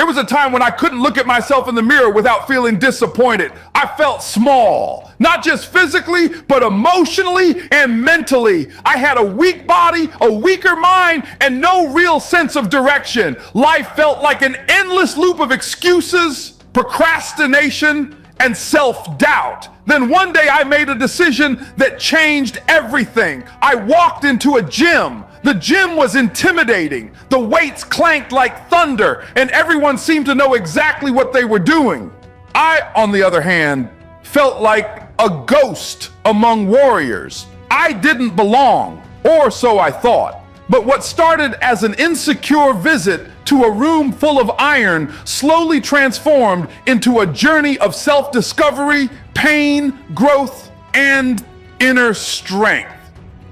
There was a time when I couldn't look at myself in the mirror without feeling disappointed. I felt small, not just physically, but emotionally and mentally. I had a weak body, a weaker mind, and no real sense of direction. Life felt like an endless loop of excuses, procrastination, and self-doubt. Then one day I made a decision that changed everything. I walked into a gym. The gym was intimidating. The weights clanked like thunder, and everyone seemed to know exactly what they were doing. I, on the other hand, felt like a ghost among warriors. I didn't belong, or so I thought. But what started as an insecure visit to a room full of iron slowly transformed into a journey of self-discovery, pain, growth, and inner strength.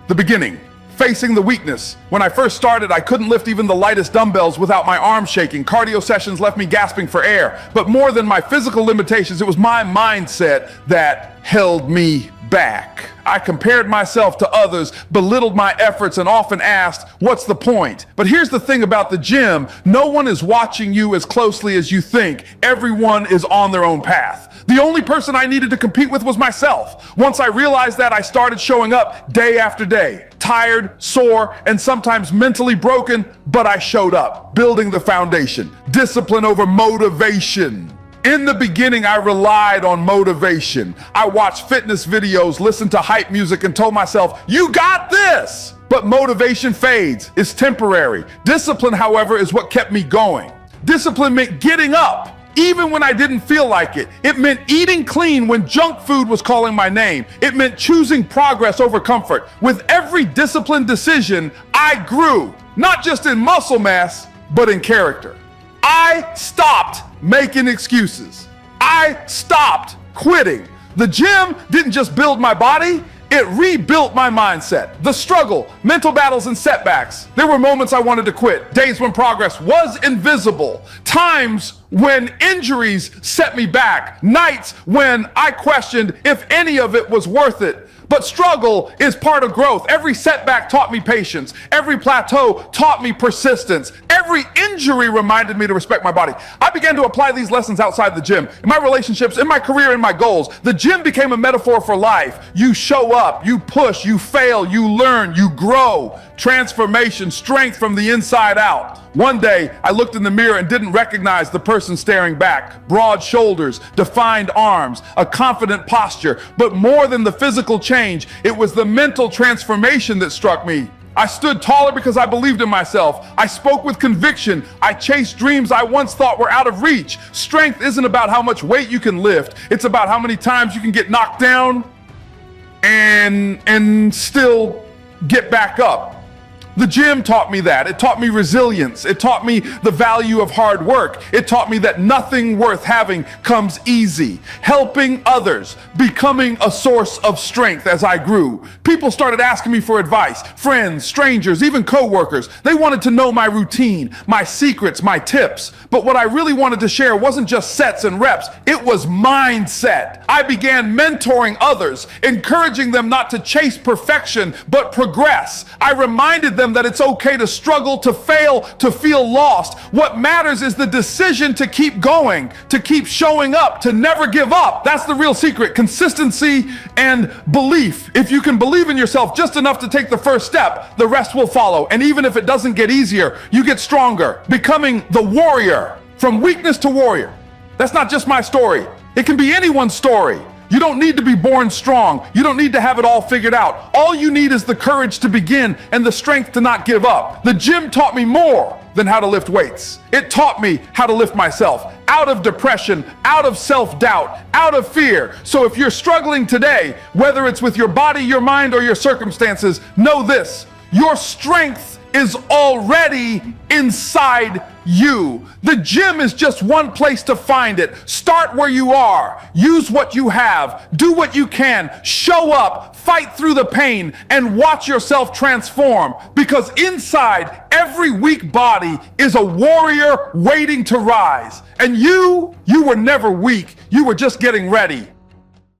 The beginning. Facing the weakness. When I first started, I couldn't lift even the lightest dumbbells without my arms shaking. Cardio sessions left me gasping for air. But more than my physical limitations, it was my mindset that held me back. I compared myself to others, belittled my efforts, and often asked, what's the point? But here's the thing about the gym. No one is watching you as closely as you think. Everyone is on their own path. The only person I needed to compete with was myself. Once I realized that, I started showing up day after day. Tired, sore, and sometimes mentally broken, but I showed up, building the foundation. Discipline over motivation. In the beginning, I relied on motivation. I watched fitness videos, listened to hype music, and told myself, you got this! But motivation fades. It's temporary. Discipline, however, is what kept me going. Discipline meant getting up, even when I didn't feel like it. It meant eating clean when junk food was calling my name. It meant choosing progress over comfort. With every disciplined decision, I grew, not just in muscle mass, but in character. I stopped making excuses. I stopped quitting. The gym didn't just build my body, it rebuilt my mindset. The struggle, mental battles, and setbacks. There were moments I wanted to quit, days when progress was invisible, times when injuries set me back, nights when I questioned if any of it was worth it. But struggle is part of growth. Every setback taught me patience. Every plateau taught me persistence. Every injury reminded me to respect my body. I began to apply these lessons outside the gym, in my relationships, in my career, in my goals. The gym became a metaphor for life. You show up, you push, you fail, you learn, you grow. Transformation, strength from the inside out. One day, I looked in the mirror and didn't recognize the person staring back. Broad shoulders, defined arms, a confident posture. But more than the physical change, it was the mental transformation that struck me. I stood taller because I believed in myself. I spoke with conviction. I chased dreams I once thought were out of reach. Strength isn't about how much weight you can lift. It's about how many times you can get knocked down and still get back up. The gym taught me that. It taught me resilience. It taught me the value of hard work. It taught me that nothing worth having comes easy. Helping others, becoming a source of strength as I grew. People started asking me for advice. Friends, strangers, even coworkers. They wanted to know my routine, my secrets, my tips. But what I really wanted to share wasn't just sets and reps. It was mindset. I began mentoring others, encouraging them not to chase perfection, but progress. I reminded them that it's okay to struggle, to fail, to feel lost. What matters is the decision to keep going, to keep showing up, to never give up. That's the real secret. Consistency and belief. If you can believe in yourself just enough to take the first step, the rest will follow. And even if it doesn't get easier, you get stronger, becoming the warrior, from weakness to warrior. That's not just my story. It can be anyone's story. You don't need to be born strong. You don't need to have it all figured out. All you need is the courage to begin and the strength to not give up. The gym taught me more than how to lift weights. It taught me how to lift myself out of depression, out of self-doubt, out of fear. So if you're struggling today, whether it's with your body, your mind, or your circumstances, know this: your strength is already inside you. The gym is just one place to find it. Start where you are. Use what you have. Do what you can. Show up, fight through the pain, and watch yourself transform. Because inside every weak body is a warrior waiting to rise. And you were never weak. You were just getting ready.